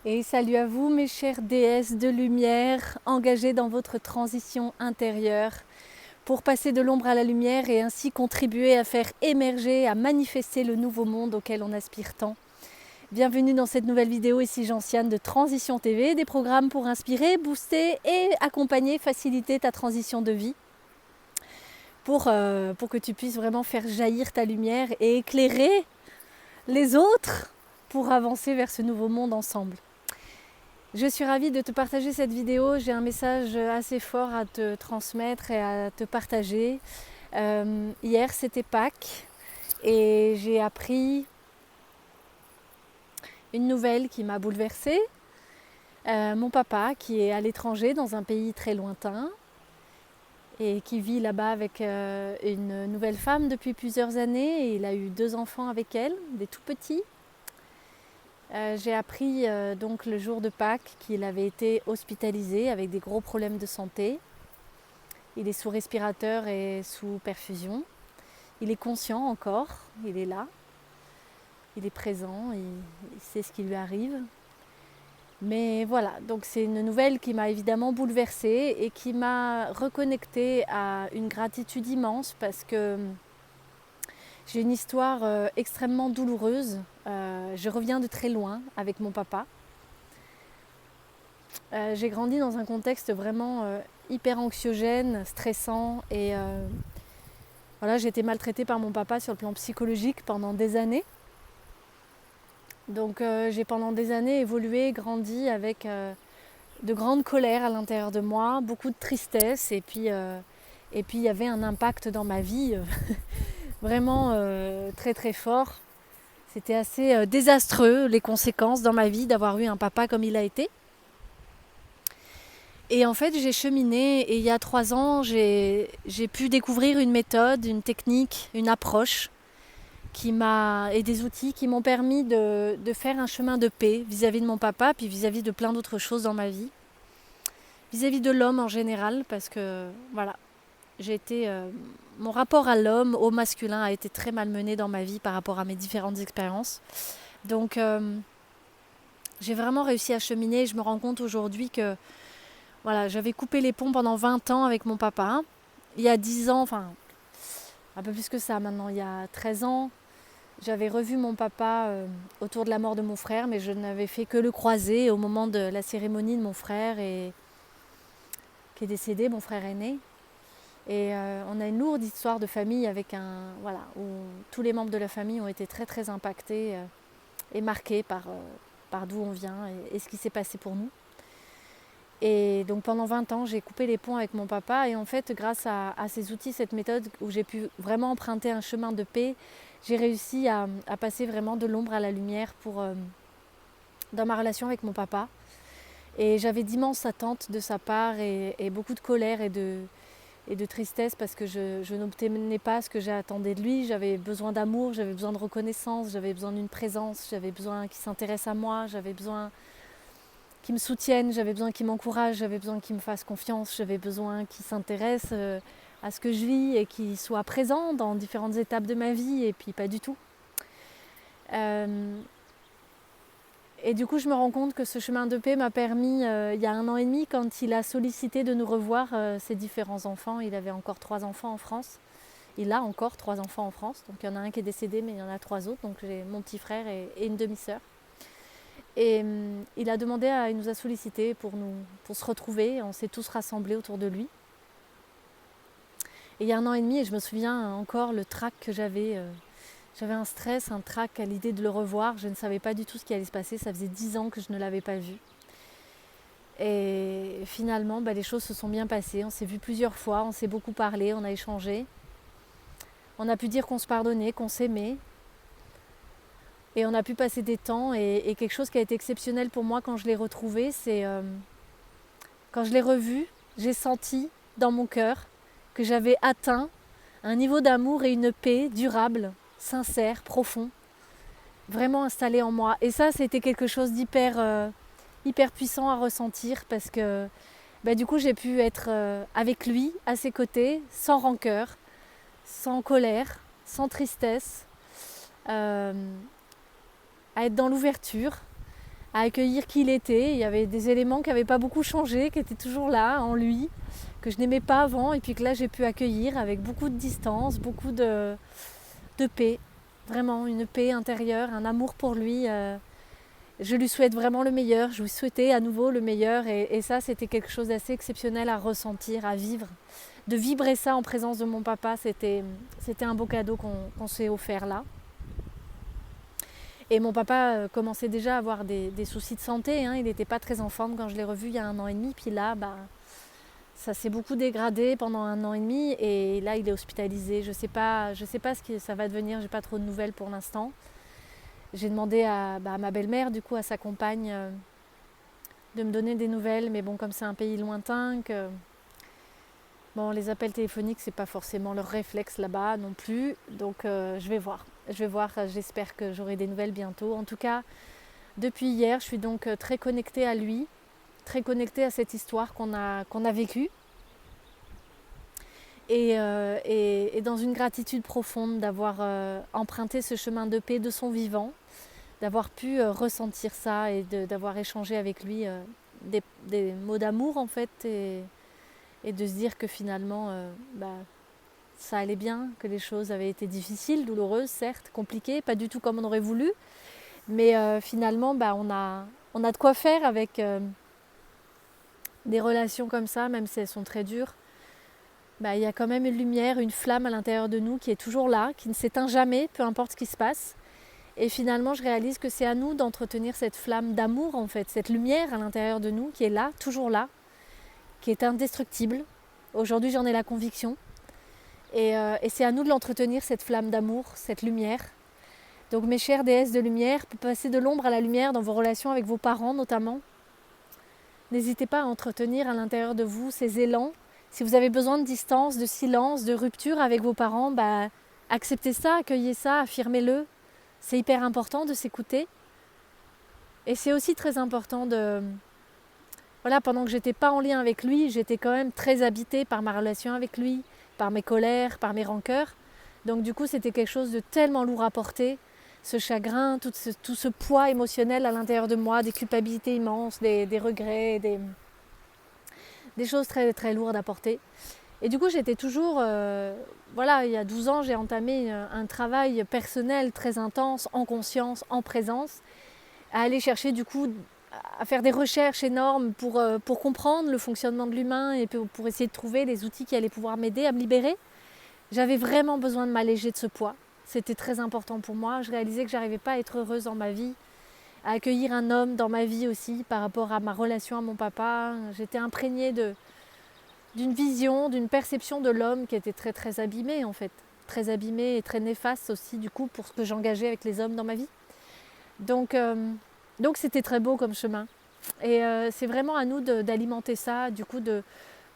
Et salut à vous mes chères déesses de lumière engagées dans votre transition intérieure pour passer de l'ombre à la lumière et ainsi contribuer à faire émerger, à manifester le nouveau monde auquel on aspire tant. Bienvenue dans cette nouvelle vidéo ici Gentiane de Transition TV, des programmes pour inspirer, booster et accompagner, faciliter ta transition de vie pour que tu puisses vraiment faire jaillir ta lumière et éclairer les autres pour avancer vers ce nouveau monde ensemble. Je suis ravie de te partager cette vidéo. J'ai un message assez fort à te transmettre et à te partager. Hier, c'était Pâques et j'ai appris une nouvelle qui m'a bouleversée. Mon papa, qui est à l'étranger, dans un pays très lointain, et qui vit là-bas avec une nouvelle femme depuis plusieurs années. Et il a eu 2 enfants avec elle, des tout petits. J'ai appris donc le jour de Pâques qu'il avait été hospitalisé avec des gros problèmes de santé. Il est sous respirateur et sous perfusion. Il est conscient encore, il est là, il est présent, il sait ce qui lui arrive. Mais voilà, donc c'est une nouvelle qui m'a évidemment bouleversée et qui m'a reconnectée à une gratitude immense parce que j'ai une histoire extrêmement douloureuse. Je reviens de très loin avec mon papa. J'ai grandi dans un contexte vraiment hyper anxiogène, stressant et voilà, j'ai été maltraitée par mon papa sur le plan psychologique pendant des années. Donc j'ai pendant des années évolué, grandi avec de grandes colères à l'intérieur de moi, beaucoup de tristesse et puis il y avait un impact dans ma vie vraiment très très fort. C'était assez désastreux les conséquences dans ma vie d'avoir eu un papa comme il a été. Et en fait, j'ai cheminé et il y a 3 ans, j'ai pu découvrir une méthode, une technique, une approche et des outils qui m'ont permis de faire un chemin de paix vis-à-vis de mon papa, puis vis-à-vis de plein d'autres choses dans ma vie. Vis-à-vis de l'homme en général, parce que voilà, mon rapport à l'homme, au masculin, a été très malmené dans ma vie par rapport à mes différentes expériences. Donc, j'ai vraiment réussi à cheminer et je me rends compte aujourd'hui que voilà, j'avais coupé les ponts pendant 20 ans avec mon papa. Il y a 10 ans, enfin un peu plus que ça maintenant, il y a 13 ans, j'avais revu mon papa autour de la mort de mon frère, mais je n'avais fait que le croiser au moment de la cérémonie de mon frère qui est décédé, mon frère aîné. Et on a une lourde histoire de famille où tous les membres de la famille ont été très très impactés et marqués par d'où on vient et ce qui s'est passé pour nous. Et donc pendant 20 ans, j'ai coupé les ponts avec mon papa et en fait, grâce à ces outils, cette méthode où j'ai pu vraiment emprunter un chemin de paix, j'ai réussi à passer vraiment de l'ombre à la lumière dans ma relation avec mon papa. Et j'avais d'immenses attentes de sa part et beaucoup de colère et de tristesse parce que je n'obtenais pas ce que j'attendais de lui. J'avais besoin d'amour, j'avais besoin de reconnaissance, j'avais besoin d'une présence, j'avais besoin qu'il s'intéresse à moi, j'avais besoin qui me soutiennent, j'avais besoin qu'ils m'encouragent, j'avais besoin qu'ils me fassent confiance, j'avais besoin qu'ils s'intéressent à ce que je vis et qu'ils soient présents dans différentes étapes de ma vie et puis pas du tout. Et du coup, je me rends compte que ce chemin de paix m'a permis, il y a 1 an et demi, quand il a sollicité de nous revoir ses différents enfants, il avait encore 3 enfants en France. Il a encore 3 enfants en France, donc il y en a un qui est décédé, mais il y en a 3 autres, donc j'ai mon petit frère et une demi-sœur. Et il nous a sollicité pour se retrouver. On s'est tous rassemblés autour de lui. Et il y a 1 an et demi, et je me souviens encore le trac que j'avais. J'avais un stress, un trac à l'idée de le revoir. Je ne savais pas du tout ce qui allait se passer. Ça faisait 10 ans que je ne l'avais pas vu. Et finalement, les choses se sont bien passées. On s'est vu plusieurs fois, on s'est beaucoup parlé, on a échangé. On a pu dire qu'on se pardonnait, qu'on s'aimait. Et on a pu passer des temps et quelque chose qui a été exceptionnel pour moi quand je l'ai retrouvé, c'est quand je l'ai revu, j'ai senti dans mon cœur que j'avais atteint un niveau d'amour et une paix durable, sincère, profond, vraiment installé en moi. Et ça, c'était quelque chose d'hyper hyper puissant à ressentir parce que du coup, j'ai pu être avec lui, à ses côtés, sans rancœur, sans colère, sans tristesse. À être dans l'ouverture, à accueillir qui il était. Il y avait des éléments qui n'avaient pas beaucoup changé, qui étaient toujours là en lui, que je n'aimais pas avant, et puis que là j'ai pu accueillir avec beaucoup de distance, beaucoup de paix. Vraiment une paix intérieure, un amour pour lui. Je lui souhaite vraiment le meilleur, je lui souhaitais à nouveau le meilleur, et ça c'était quelque chose d'assez exceptionnel à ressentir, à vivre. De vibrer ça en présence de mon papa, c'était un beau cadeau qu'on s'est offert là. Et mon papa commençait déjà à avoir des soucis de santé, hein. Il n'était pas très en forme quand je l'ai revu il y a 1 an et demi, puis là ça s'est beaucoup dégradé pendant 1 an et demi, et là il est hospitalisé. Je sais pas ce que ça va devenir, j'ai pas trop de nouvelles pour l'instant. J'ai demandé à ma belle-mère, du coup à sa compagne, de me donner des nouvelles, mais bon, comme c'est un pays lointain, bon, les appels téléphoniques c'est pas forcément leur réflexe là-bas non plus, donc je vais voir, j'espère que j'aurai des nouvelles bientôt. En tout cas, depuis hier, je suis donc très connectée à lui, très connectée à cette histoire qu'on a vécue, et dans une gratitude profonde d'avoir emprunté ce chemin de paix de son vivant, d'avoir pu ressentir ça, et d'avoir échangé avec lui des mots d'amour en fait, et de se dire que finalement ça allait bien, que les choses avaient été difficiles, douloureuses, certes, compliquées, pas du tout comme on aurait voulu, mais finalement on a de quoi faire avec des relations comme ça, même si elles sont très dures. Il y a quand même une lumière, une flamme à l'intérieur de nous qui est toujours là, qui ne s'éteint jamais, peu importe ce qui se passe. Et finalement, je réalise que c'est à nous d'entretenir cette flamme d'amour, en fait, cette lumière à l'intérieur de nous qui est là, toujours là, qui est indestructible. Aujourd'hui, j'en ai la conviction. Et c'est à nous de l'entretenir, cette flamme d'amour, cette lumière. Donc mes chères déesses de lumière, pour passer de l'ombre à la lumière dans vos relations avec vos parents notamment, n'hésitez pas à entretenir à l'intérieur de vous ces élans. Si vous avez besoin de distance, de silence, de rupture avec vos parents, acceptez ça, accueillez ça, affirmez-le. C'est hyper important de s'écouter. Et c'est aussi très important pendant que j'étais pas en lien avec lui, j'étais quand même très habitée par ma relation avec lui, par mes colères, par mes rancœurs. Donc du coup, c'était quelque chose de tellement lourd à porter, ce chagrin, tout ce poids émotionnel à l'intérieur de moi, des culpabilités immenses, des regrets, des choses très, très lourdes à porter. Et du coup, j'étais toujours, il y a 12 ans, j'ai entamé un travail personnel très intense, en conscience, en présence, à aller chercher du coup, à faire des recherches énormes pour comprendre le fonctionnement de l'humain, et pour essayer de trouver les outils qui allaient pouvoir m'aider à me libérer. J'avais vraiment besoin de m'alléger de ce poids. C'était très important pour moi. Je réalisais que je n'arrivais pas à être heureuse dans ma vie, à accueillir un homme dans ma vie aussi, par rapport à ma relation à mon papa. J'étais imprégnée d'une vision, d'une perception de l'homme qui était très très abîmée en fait. Très abîmée et très néfaste aussi du coup pour ce que j'engageais avec les hommes dans ma vie. Donc c'était très beau comme chemin. Et c'est vraiment à nous d'alimenter ça, du coup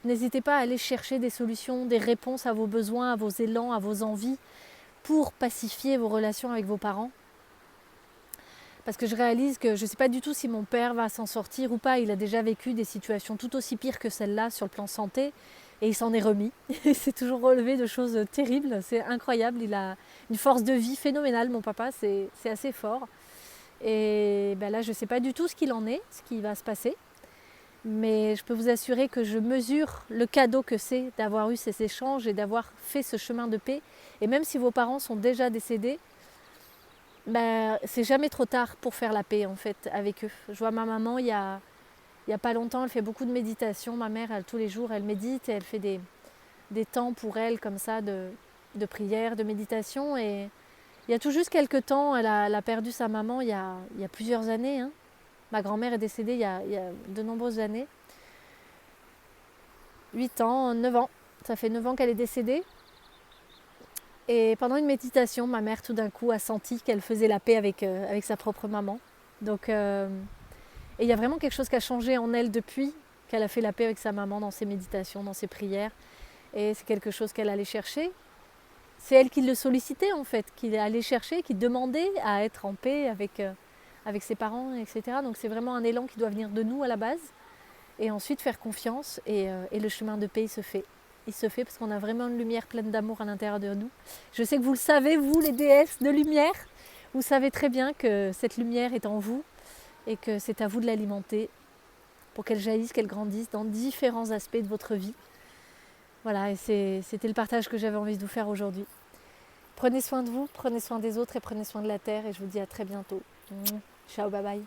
n'hésitez pas à aller chercher des solutions, des réponses à vos besoins, à vos élans, à vos envies, pour pacifier vos relations avec vos parents. Parce que je réalise que je ne sais pas du tout si mon père va s'en sortir ou pas. Il a déjà vécu des situations tout aussi pires que celle-là sur le plan santé, et il s'en est remis. Il s'est toujours relevé de choses terribles, c'est incroyable. Il a une force de vie phénoménale, mon papa, c'est assez fort. Et là, je ne sais pas du tout ce qu'il en est, ce qui va se passer. Mais je peux vous assurer que je mesure le cadeau que c'est d'avoir eu ces échanges et d'avoir fait ce chemin de paix. Et même si vos parents sont déjà décédés, c'est jamais trop tard pour faire la paix en fait avec eux. Je vois ma maman il y a pas longtemps, elle fait beaucoup de méditation. Ma mère, tous les jours, elle médite et elle fait des temps pour elle comme ça de prière, de méditation. Et il y a tout juste quelques temps, elle a perdu sa maman il y a plusieurs années. Hein. Ma grand-mère est décédée il y a de nombreuses années. 8 ans, 9 ans. Ça fait 9 ans qu'elle est décédée. Et pendant une méditation, ma mère tout d'un coup a senti qu'elle faisait la paix avec sa propre maman. Donc, et il y a vraiment quelque chose qui a changé en elle depuis qu'elle a fait la paix avec sa maman dans ses méditations, dans ses prières. Et c'est quelque chose qu'elle allait chercher. C'est elle qui le sollicitait en fait, qui allait chercher, qui demandait à être en paix avec ses parents, etc. Donc c'est vraiment un élan qui doit venir de nous à la base. Et ensuite faire confiance, et le chemin de paix il se fait. Il se fait parce qu'on a vraiment une lumière pleine d'amour à l'intérieur de nous. Je sais que vous le savez, vous les déesses de lumière, vous savez très bien que cette lumière est en vous, et que c'est à vous de l'alimenter pour qu'elle jaillisse, qu'elle grandisse dans différents aspects de votre vie. Voilà, et c'était le partage que j'avais envie de vous faire aujourd'hui. Prenez soin de vous, prenez soin des autres et prenez soin de la terre et je vous dis à très bientôt. Ciao, bye bye.